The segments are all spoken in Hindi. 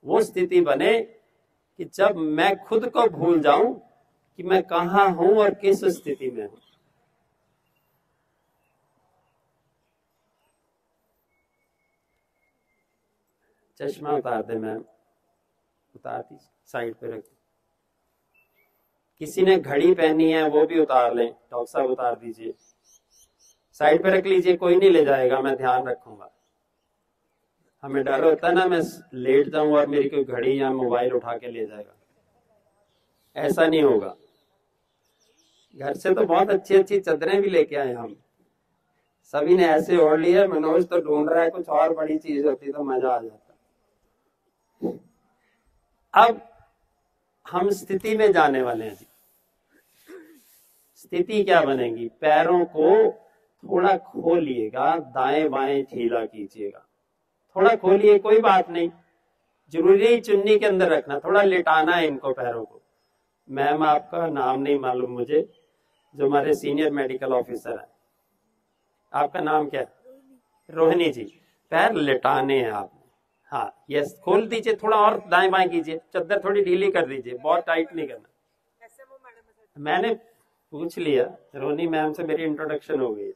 वो स्थिति बने कि जब मैं खुद को भूल जाऊं कि मैं कहां हूं और किस स्थिति में हूं। चश्मा उतार दे मैम, उतार दी, साइड पे रख। किसी ने घड़ी पहनी है वो भी उतार लें, डॉक्टर साहब उतार दीजिए, साइड पे रख लीजिए, कोई नहीं ले जाएगा, मैं ध्यान रखूंगा। हमें डर होता है ना मैं लेट जाऊं और मेरी कोई घड़ी या मोबाइल उठा के ले जाएगा, ऐसा नहीं होगा। घर से तो बहुत अच्छी अच्छी चादरें भी लेके आए हम, सभी ने ऐसे ओढ़ लिया, मनोज तो ढूंढ रहा है कुछ और बड़ी चीज होती तो मजा आ जाता। अब हम स्थिति में जाने वाले हैं जी। स्थिति क्या बनेगी? पैरों को थोड़ा खोलिएगा, दाएं बाएं ढीला कीजिएगा, थोड़ा खोलिए, कोई बात नहीं, जरूरी चुन्नी के अंदर रखना, थोड़ा लिटाना है इनको पैरों को। मैम आपका नाम नहीं मालूम मुझे, जो हमारे सीनियर मेडिकल ऑफिसर है, आपका नाम क्या है? रोहिणी जी। पैर लिटाने हैं आपने, हाँ यस, खोल दीजिए, थोड़ा और दाएं बाएं कीजिए, चद्दर थोड़ी ढीली कर दीजिए, बहुत टाइट नहीं करना। मैंने पूछ लिया, रोहिणी मैम से मेरी इंट्रोडक्शन हो गई,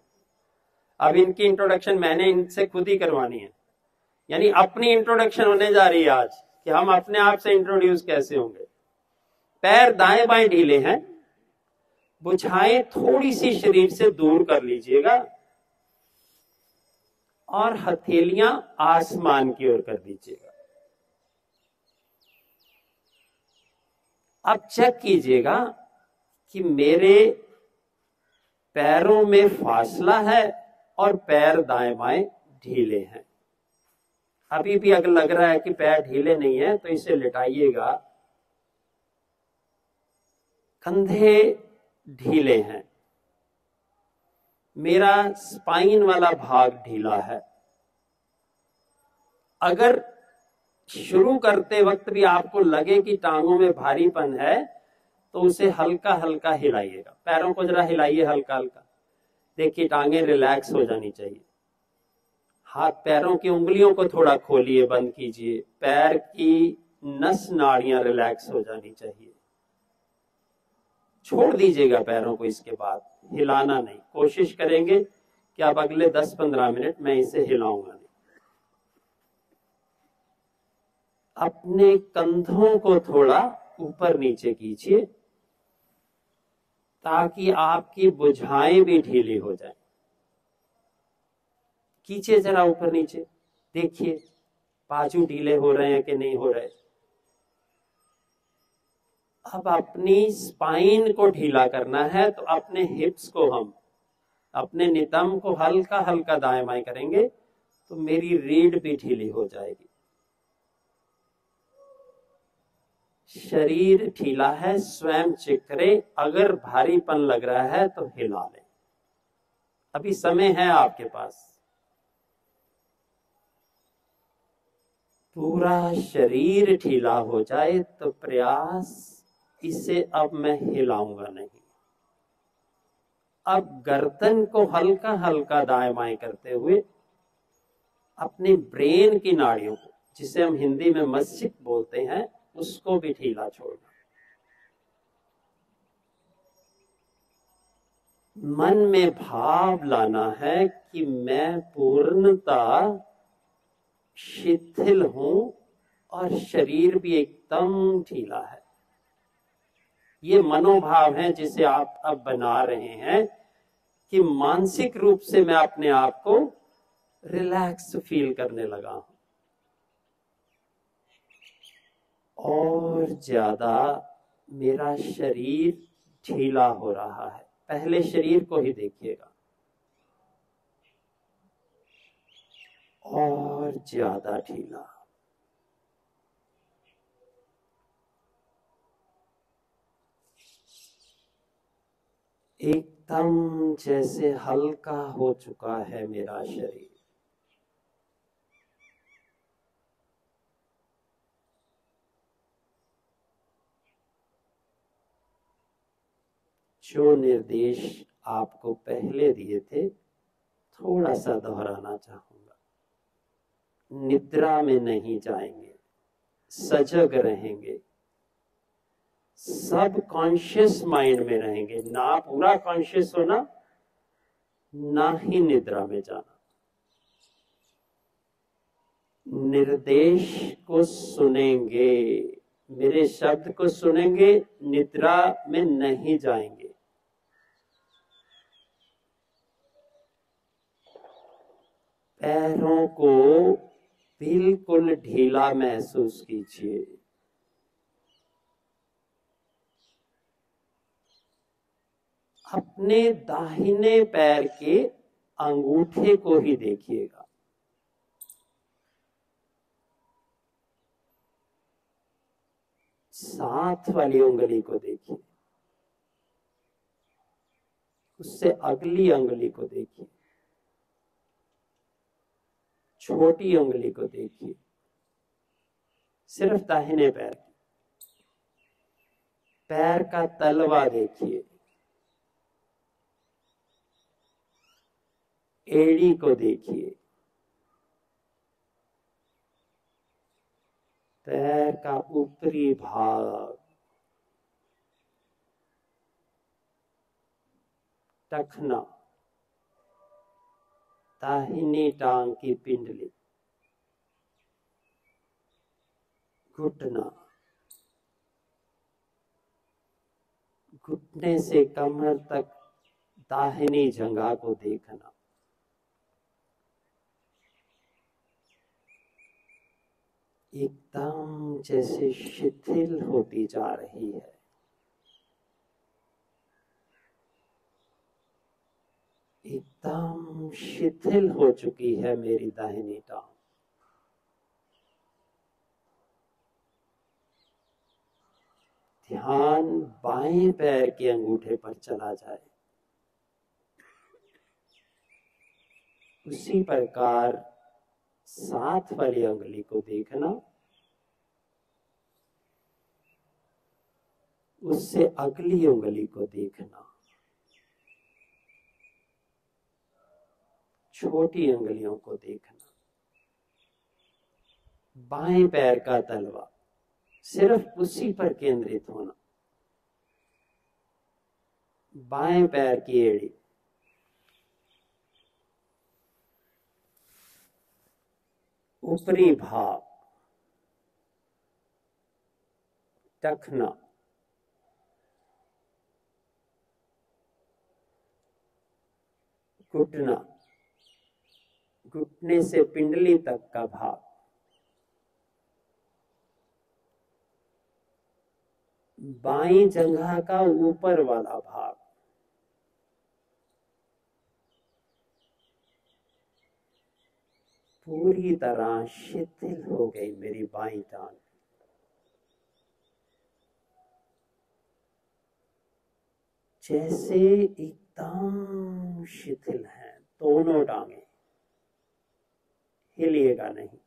अब इनकी इंट्रोडक्शन मैंने इनसे खुद ही करवानी है, यानी अपनी इंट्रोडक्शन होने जा रही है आज कि हम अपने आप से इंट्रोड्यूस कैसे होंगे। पैर दाएं बाएं ढीले हैं, बुझाएं थोड़ी सी शरीर से दूर कर लीजिएगा और हथेलियां आसमान की ओर कर दीजिएगा। अब चेक कीजिएगा कि मेरे पैरों में फासला है और पैर दाएं बाएं ढीले हैं। अभी भी अगर लग रहा है कि पैर ढीले नहीं है तो इसे लिटाइएगा। कंधे ढीले हैं, मेरा स्पाइन वाला भाग ढीला है। अगर शुरू करते वक्त भी आपको लगे कि टांगों में भारीपन है तो उसे हल्का हल्का हिलाइएगा, पैरों को जरा हिलाइए हल्का हल्का, देखिए टांगें रिलैक्स हो जानी चाहिए। हाथ पैरों की उंगलियों को थोड़ा खोलिए, बंद कीजिए, पैर की नस नाड़ियां रिलैक्स हो जानी चाहिए। छोड़ दीजिएगा पैरों को, इसके बाद हिलाना नहीं। कोशिश करेंगे कि अब अगले 10-15 मिनट मैं इसे हिलाऊंगा नहीं। अपने कंधों को थोड़ा ऊपर नीचे कीजिए ताकि आपकी भुजाएं भी ढीली हो जाए। कीजिए जरा ऊपर नीचे, देखिए बाजू ढीले हो रहे हैं कि नहीं हो रहे। अब अपनी स्पाइन को ढीला करना है तो अपने हिप्स को, हम अपने नितंब को हल्का हल्का दाएं बाएं करेंगे तो मेरी रीढ़ भी ढीली हो जाएगी। शरीर ढीला है, स्वयं चेक करें, अगर भारीपन लग रहा है तो हिला लें, अभी समय है आपके पास। पूरा शरीर ढीला हो जाए तो प्रयास, इसे अब मैं हिलाऊंगा नहीं। अब गर्दन को हल्का हल्का दाएं बाएं करते हुए अपने ब्रेन की नाड़ियों को, जिसे हम हिंदी में मस्तिष्क बोलते हैं, उसको भी ढीला छोड़ना। मन में भाव लाना है कि मैं पूर्णता शिथिल हूं और शरीर भी एकदम ढीला है। ये मनोभाव है जिसे आप अब बना रहे हैं कि मानसिक रूप से मैं अपने आप को रिलैक्स फील करने लगा हूं और ज्यादा मेरा शरीर ढीला हो रहा है। पहले शरीर को ही देखिएगा, और ज्यादा ढीला। एकदम जैसे हल्का हो चुका है मेरा शरीर। जो निर्देश आपको पहले दिए थे थोड़ा सा दोहराना चाहूंगा। निद्रा में नहीं जाएंगे, सजग रहेंगे, सब कॉन्शियस माइंड में रहेंगे, ना पूरा कॉन्शियस होना ना ही निद्रा में जाना। निर्देश को सुनेंगे, मेरे शब्द को सुनेंगे, निद्रा में नहीं जाएंगे। पैरों को बिल्कुल ढीला महसूस कीजिए। अपने दाहिने पैर के अंगूठे को ही देखिएगा। साथ वाली उंगली को देखिए, उससे अगली उंगली को देखिए, छोटी उंगली को देखिए, सिर्फ दाहिने पैर की। पैर का तलवा देखिए, एड़ी को देखिए, पैर का ऊपरी भाग, टखना, दाहिनी टांग की पिंडली, घुटना, घुटने से कमर तक दाहिनी जंघा को देखना। एकदम जैसे शिथिल होती जा रही है। एकदम शिथिल हो चुकी है मेरी दाहिनी टांग। ध्यान बाएं पैर के अंगूठे पर चला जाए। उसी प्रकार साथ वाली उंगली को देखना, उससे अगली उंगली को देखना, छोटी उंगलियों को देखना। बाएं पैर का तलवा, सिर्फ उसी पर केंद्रित होना। बाएं पैर की एड़ी, ऊपरी भाग, टखना, घुटना, घुटने से पिंडली तक का भाग, बाईं जंघा का ऊपर वाला भाग, पूरी तरह शिथिल हो गई मेरी बाईं टांग। जैसे एकदम शिथिल है दोनों टांगे, हिलिएगा नहीं।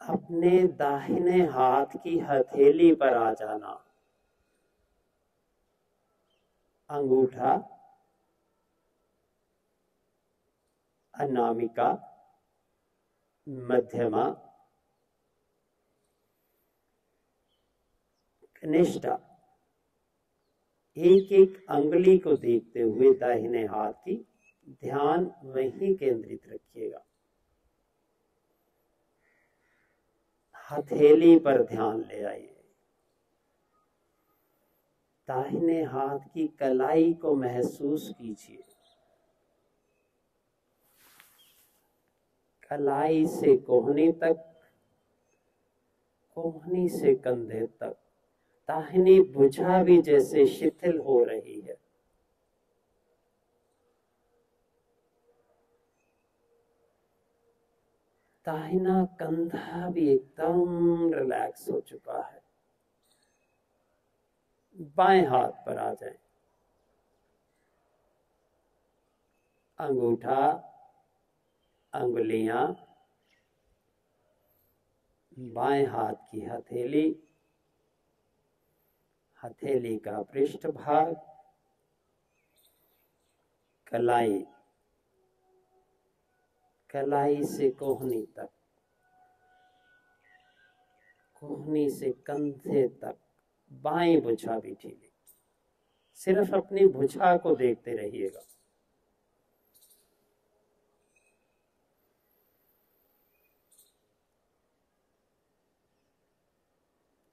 अपने दाहिने हाथ की हथेली पर आ जाना। अंगूठा, अनामिका, मध्यमा, कनिष्ठा, एक एक अंगुली को देखते हुए दाहिने हाथ की ध्यान वहीं केंद्रित रखिएगा। हथेली पर ध्यान ले आइए। दाहिने हाथ की कलाई को महसूस कीजिए। कलाई से कोहनी तक, कोहनी से कंधे तक दाहिनी भुजा भी जैसे शिथिल हो रही है। दाहिना कंधा भी एकदम रिलैक्स हो चुका है। बाएं हाथ पर आ जाए। अंगूठा, अंगुलियां, बाएं हाथ की हथेली, हथेली का पृष्ठ भाग, कलाई, कलाई से कोहनी तक, कोहनी से कंधे तक, बाएं भुजा भी ढीली। सिर्फ अपनी भुजा को देखते रहिएगा।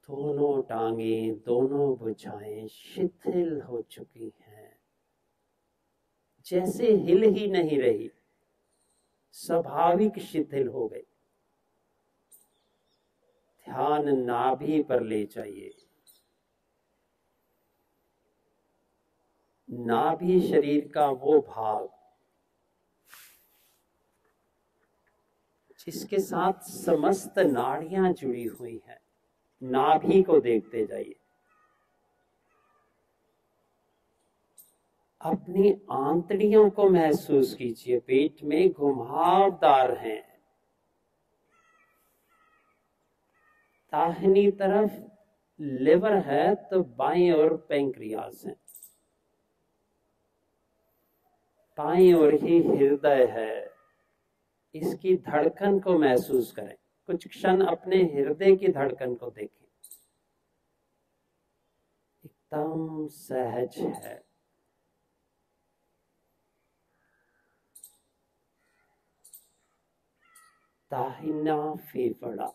दोनों टांगें, दोनों भुजाएं शिथिल हो चुकी हैं, जैसे हिल ही नहीं रही, स्वाभाविक शिथिल हो गई। ध्यान नाभि पर ले जाइए। नाभि शरीर का वो भाग जिसके साथ समस्त नाड़ियां जुड़ी हुई हैं, नाभि को देखते जाइए। अपनी आंतड़ियों को महसूस कीजिए, पेट में घुमावदार हैं। दाहिनी तरफ लिवर है तो बाईं ओर पैंक्रियास है, बाईं ओर ही हृदय है। इसकी धड़कन को महसूस करें। कुछ क्षण अपने हृदय की धड़कन को देखें, एकदम सहज है। दाहिना फेफड़ा,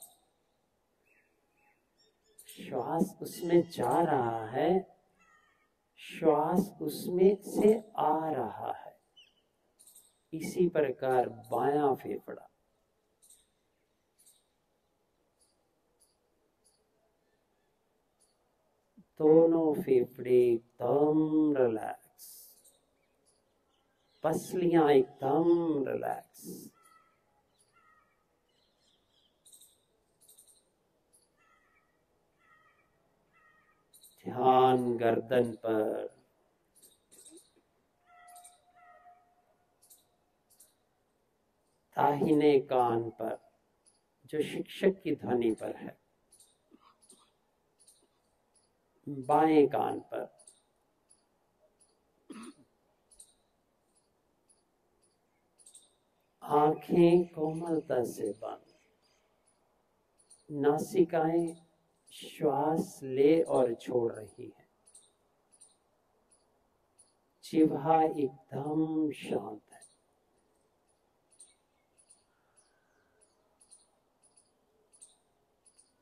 श्वास उसमें जा रहा है, श्वास उसमें से आ रहा है। इसी प्रकार बायां फेफड़ा, दोनों फेफड़े एकदम रिलैक्स, पसलियां एकदम रिलैक्स। ध्यान गर्दन पर, दाहिने कान पर जो शिक्षक की ध्वनि पर है, बाएं कान पर, आंखें कोमलता से बंद, नासिकाएं श्वास ले और छोड़ रही है, जिह्वा एकदम शांत है।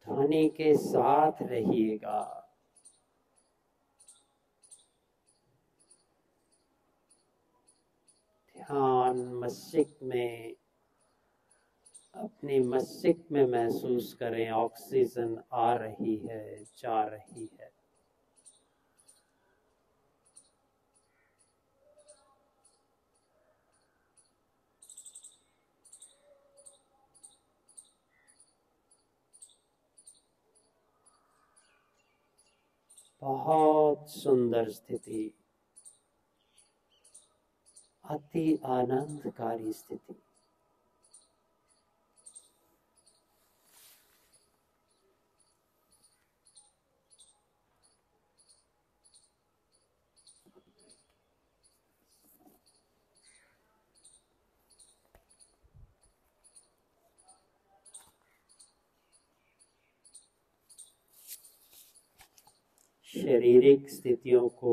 ध्वनि के साथ रहिएगा। ध्यान मस्तिष्क में, अपने मस्तिष्क में महसूस करें, ऑक्सीजन आ रही है, जा रही है। बहुत सुंदर स्थिति, अति आनंदकारी स्थिति। शारीरिक स्थितियों को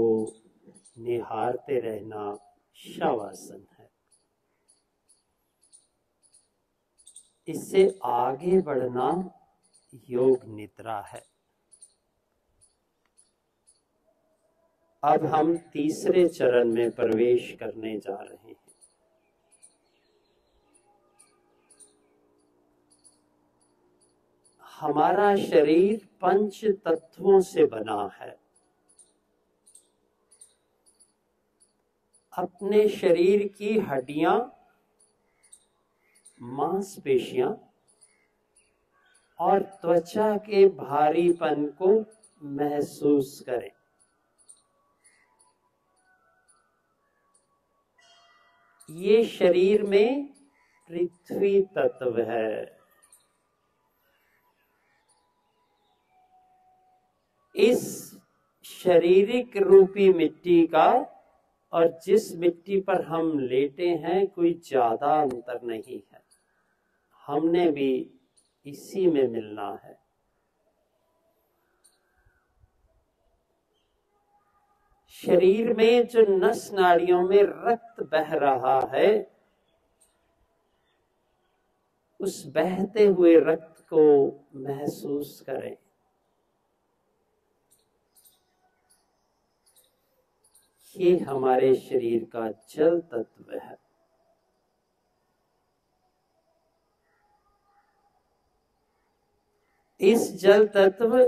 निहारते रहना शवासन है। इससे आगे बढ़ना योग निद्रा है। अब हम तीसरे चरण में प्रवेश करने जा रहे हैं। हमारा शरीर पंच तत्वों से बना है। अपने शरीर की हड्डियां, मांसपेशियां और त्वचा के भारीपन को महसूस करें। ये शरीर में पृथ्वी तत्व है। इस शारीरिक रूपी मिट्टी का और जिस मिट्टी पर हम लेटे हैं कोई ज्यादा अंतर नहीं है। हमने भी इसी में मिलना है। शरीर में जो नस नाड़ियों में रक्त बह रहा है, उस बहते हुए रक्त को महसूस करें। ये हमारे शरीर का जल तत्व है। इस जल तत्व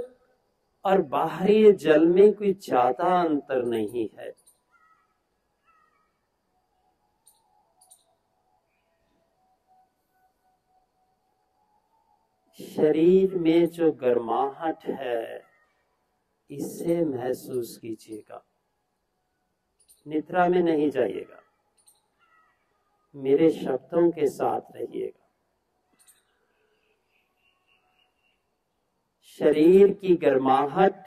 और बाहरी जल में कोई ज्यादा अंतर नहीं है। शरीर में जो गर्माहट है, इसे महसूस कीजिएगा। निद्रा में नहीं जाइएगा, मेरे शब्दों के साथ रहिएगा। शरीर की गर्माहट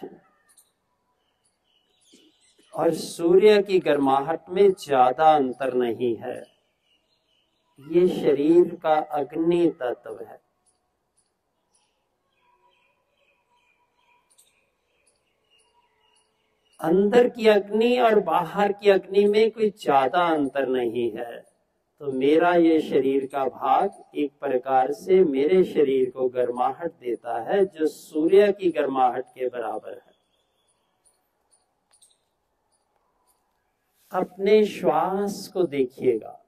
और सूर्य की गर्माहट में ज्यादा अंतर नहीं है। ये शरीर का अग्नि तत्व है। अंदर की अग्नि और बाहर की अग्नि में कोई ज्यादा अंतर नहीं है। तो मेरा ये शरीर का भाग एक प्रकार से मेरे शरीर को गर्माहट देता है, जो सूर्य की गर्माहट के बराबर है। अपने श्वास को देखिएगा।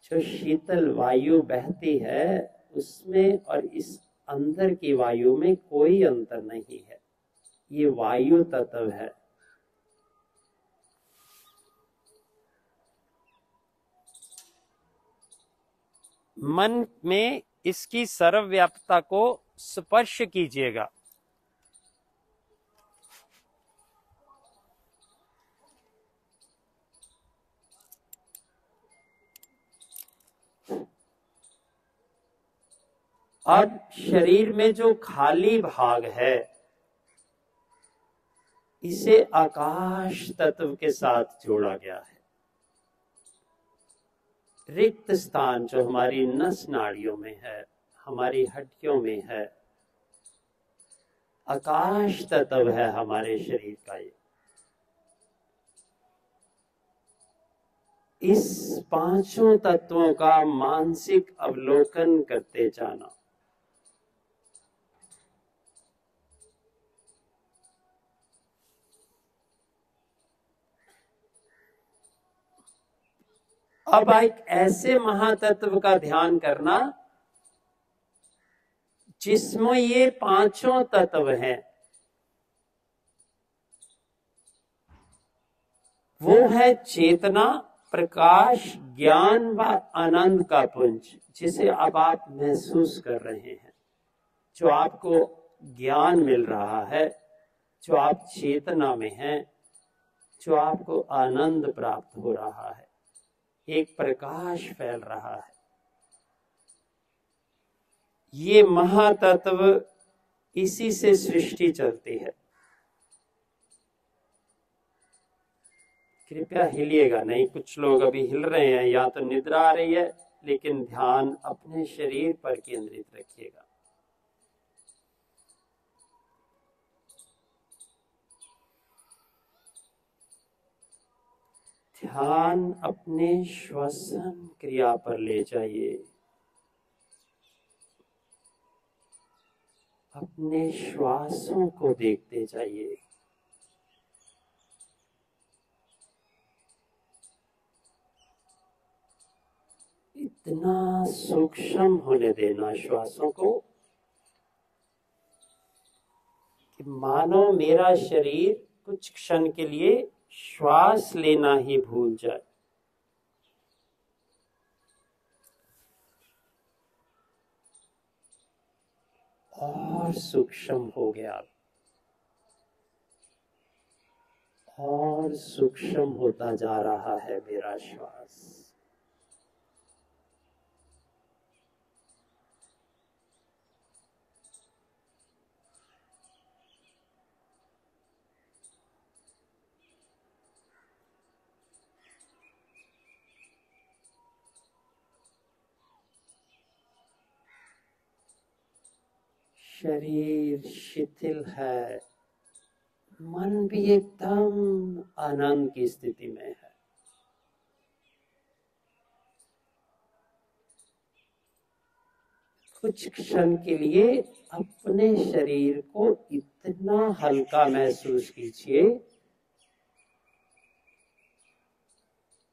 जो शीतल वायु बहती है उसमें और इस अंदर की वायु में कोई अंतर नहीं है। ये वायु तत्व है। मन में इसकी सर्वव्यापकता को स्पर्श कीजिएगा। और शरीर में जो खाली भाग है, इसे आकाश तत्व के साथ जोड़ा गया है। रिक्त स्थान जो हमारी नस नाड़ियों में है, हमारी हड्डियों में है, आकाश तत्व है हमारे शरीर का। ये इस पांचों तत्वों का मानसिक अवलोकन करते जाना। अब एक ऐसे महातत्व का ध्यान करना जिसमें ये पांचों तत्व हैं। वो है चेतना, प्रकाश, ज्ञान व आनंद का पुंज, जिसे अब आप महसूस कर रहे हैं। जो आपको ज्ञान मिल रहा है, जो आप चेतना में हैं, जो आपको आनंद प्राप्त हो रहा है, एक प्रकाश फैल रहा है। ये महातत्व, इसी से सृष्टि चलती है। कृपया हिलिएगा नहीं। कुछ लोग अभी हिल रहे हैं, या तो निद्रा आ रही है, लेकिन ध्यान अपने शरीर पर केंद्रित रखिएगा। ध्यान अपने श्वसन क्रिया पर ले जाइए। अपने श्वासों को देखते जाइए। इतना सूक्ष्म होने देना श्वासों को कि मानो मेरा शरीर कुछ क्षण के लिए श्वास लेना ही भूल जाए। और सूक्ष्म हो गया, और सूक्ष्म होता जा रहा है मेरा श्वास। शरीर शिथिल है, मन भी एकदम आनंद की स्थिति में है। कुछ क्षण के लिए अपने शरीर को इतना हल्का महसूस कीजिए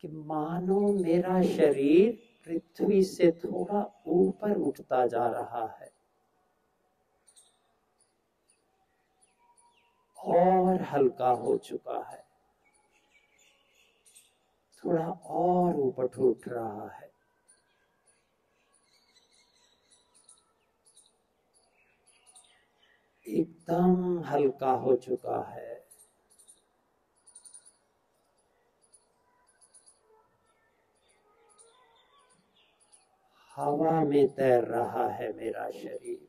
कि मानो मेरा शरीर पृथ्वी से थोड़ा ऊपर उठता जा रहा है और हल्का हो चुका है, थोड़ा और ऊपर उठ रहा है। एकदम हल्का हो चुका है। हवा में तैर रहा है मेरा शरीर।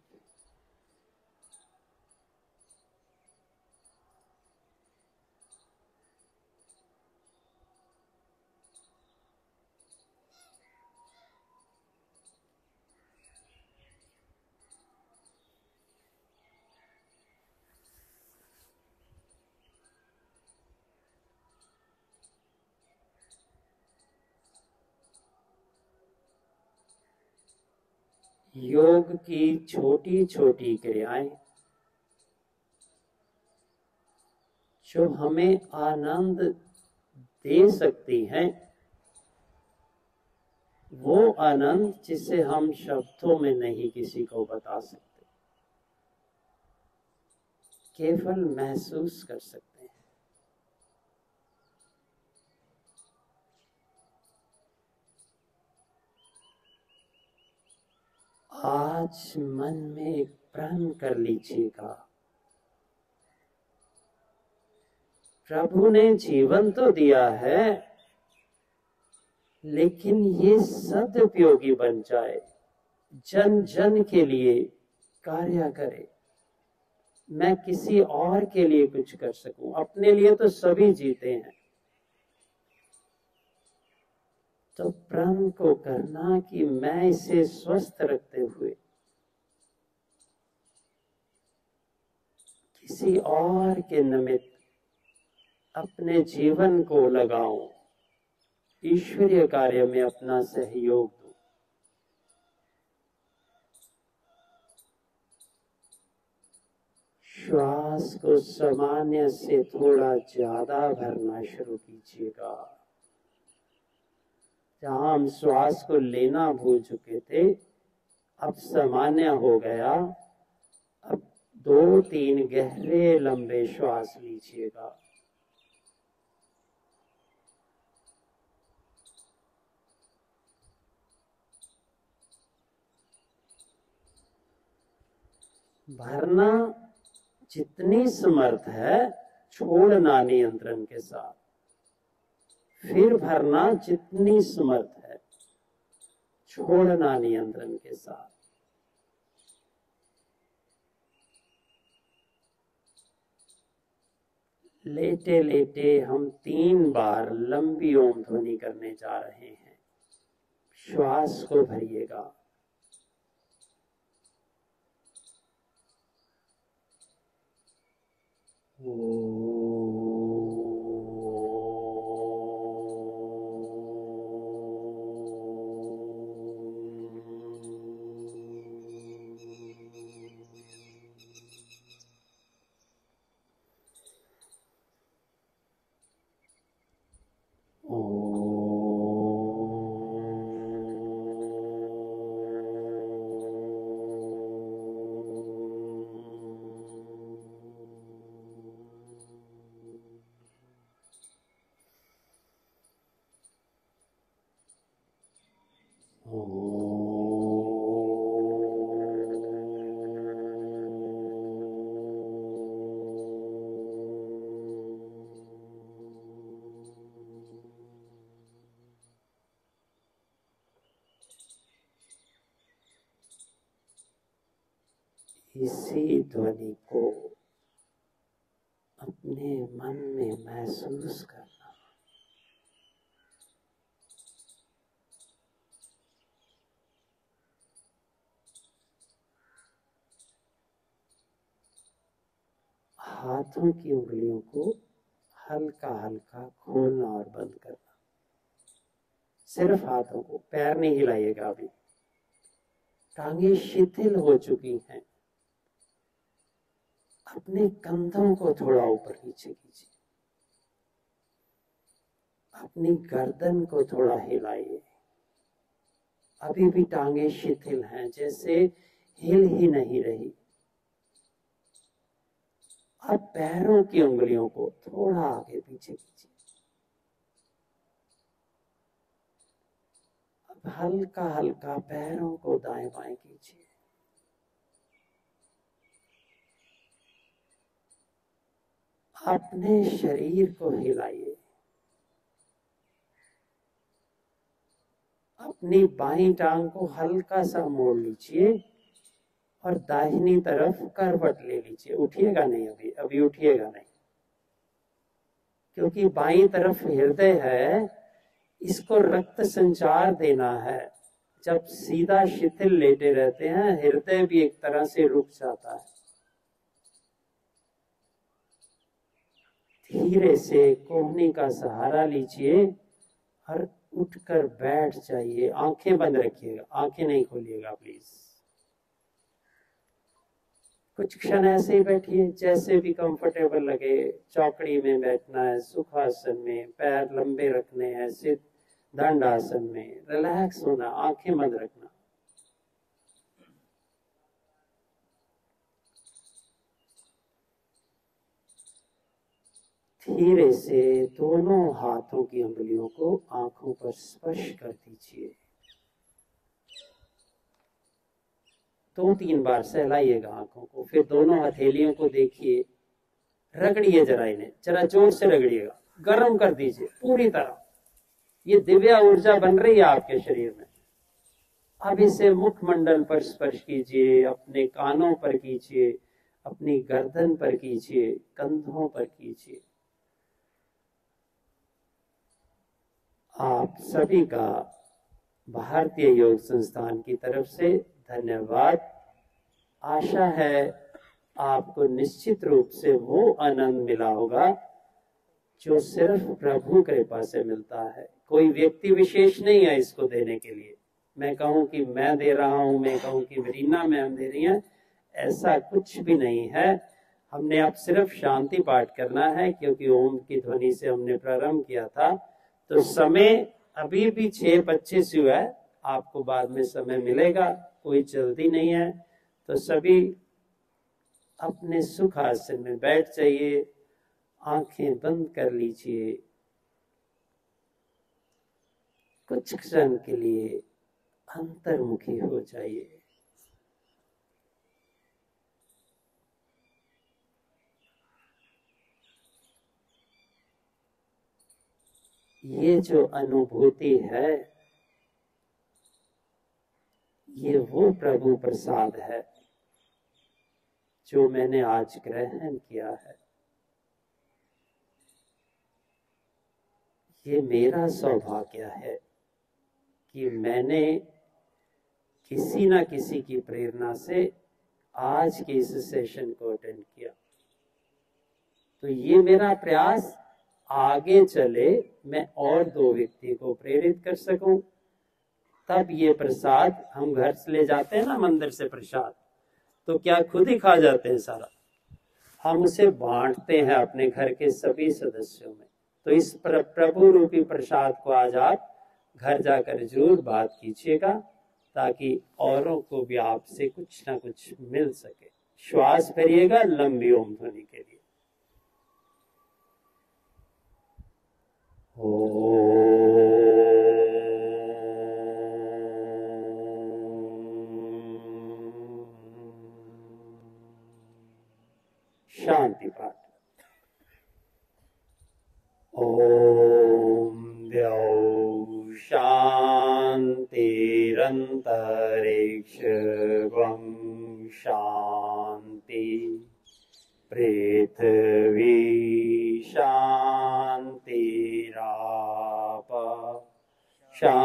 योग की छोटी छोटी क्रियाएं जो हमें आनंद दे सकती हैं, वो आनंद जिसे हम शब्दों में नहीं किसी को बता सकते, केवल महसूस कर सकते हैं। आज मन में एक प्रण कर लीजिएगा, प्रभु ने जीवन तो दिया है, लेकिन ये सदुपयोगी बन जाए, जन जन के लिए कार्य करे, मैं किसी और के लिए कुछ कर सकूं। अपने लिए तो सभी जीते हैं, तो प्रण को करना कि मैं इसे स्वस्थ रखते हुए किसी और के निमित्त अपने जीवन को लगाऊं, ईश्वरीय कार्य में अपना सहयोग दूं। श्वास को सामान्य से थोड़ा ज्यादा भरना शुरू कीजिएगा। जहां हम श्वास को लेना भूल चुके थे, अब सामान्य हो गया। अब 2-3 गहरे लंबे श्वास लीजिएगा। भरना जितनी समर्थ है, छोड़ना नियंत्रण के साथ। फिर भरना जितनी समर्थ है, छोड़ना नियंत्रण के साथ। लेटे लेटे हम 3 बार लंबी ओम ध्वनि करने जा रहे हैं। श्वास को भरिएगा। इसी ध्वनि को अपने मन में महसूस करना। हाथों की उंगलियों को हल्का हल्का खोलना और बंद करना। सिर्फ हाथों को, पैर नहीं हिलाइएगा। अभी टांगे शिथिल हो चुकी हैं। अपने कंधों को थोड़ा ऊपर नीचे कीजिए। अपनी गर्दन को थोड़ा हिलाइए। अभी भी टांगे शिथिल हैं, जैसे हिल ही नहीं रही। अब पैरों की उंगलियों को थोड़ा आगे पीछे कीजिए। अब हल्का हल्का पैरों को दाएं बाएं कीजिए। अपने शरीर को हिलाइए। अपनी बाईं टांग को हल्का सा मोड़ लीजिए और दाहिनी तरफ करवट ले लीजिए। उठिएगा नहीं, अभी उठिएगा नहीं, क्योंकि बाईं तरफ हृदय है, इसको रक्त संचार देना है। जब सीधा शिथिल लेटे रहते हैं, हृदय भी एक तरह से रुक जाता है। धीरे से कोहनी का सहारा लीजिए और उठकर बैठ जाइए। आंखें बंद रखिएगा, आंखें नहीं खोलिएगा प्लीज। कुछ क्षण ऐसे ही बैठिए, जैसे भी कंफर्टेबल लगे। चौकड़ी में बैठना है, सुखासन में, पैर लंबे रखने हैं, सिर दंड आसन में, रिलैक्स होना, आंखें बंद रखना। धीरे से दोनों हाथों की उंगलियों को आंखों पर स्पर्श कर दीजिए। 2-3 बार सहलाइएगा आंखों को। फिर दोनों हथेलियों को देखिए, रगड़िए जरा, इन्हें जरा जोर से रगड़िएगा, गर्म कर दीजिए पूरी तरह। ये दिव्य ऊर्जा बन रही है आपके शरीर में। अब इसे मुखमंडल पर स्पर्श कीजिए, अपने कानों पर कीजिए, अपनी गर्दन पर कीजिए, कंधों पर कीजिए। आप सभी का भारतीय योग संस्थान की तरफ से धन्यवाद। आशा है आपको निश्चित रूप से वो आनंद मिला होगा जो सिर्फ प्रभु कृपा से मिलता है। कोई व्यक्ति विशेष नहीं है इसको देने के लिए। मैं कहूं कि मैं दे रहा हूं, मैं कहूं कि रीना मैम दे रही हैं, ऐसा कुछ भी नहीं है। हमने अब सिर्फ शांति पाठ करना है, क्योंकि ओम की ध्वनि से हमने प्रारंभ किया था। तो समय अभी भी 6:25 हुआ है, आपको बाद में समय मिलेगा, कोई जल्दी नहीं है। तो सभी अपने सुख आसन में बैठ जाइए, आंखें बंद कर लीजिए। कुछ क्षण के लिए अंतर्मुखी हो जाइए। ये जो अनुभूति है, ये वो प्रभु प्रसाद है जो मैंने आज ग्रहण किया है। ये मेरा सौभाग्य है कि मैंने किसी ना किसी की प्रेरणा से आज के इस सेशन को अटेंड किया। तो ये मेरा प्रयास आगे चले, मैं और 2 व्यक्ति को प्रेरित कर सकूं। तब ये प्रसाद हम घर से ले जाते हैं ना, मंदिर से प्रसाद, तो क्या खुद ही खा जाते हैं सारा? हम उसे बांटते हैं अपने घर के सभी सदस्यों में। तो इस प्रभु रूपी प्रसाद को आज आप घर जाकर जरूर बात कीजिएगा, ताकि औरों को भी आपसे कुछ ना कुछ मिल सके। श्वास भरिएगा लंबी ओम ध्वनि के लिए। शांति पाठ। ओम द्यौ शान्तिरन्तरिक्षं शान्ति, पृथ्वी शान्तिराप शान्ति।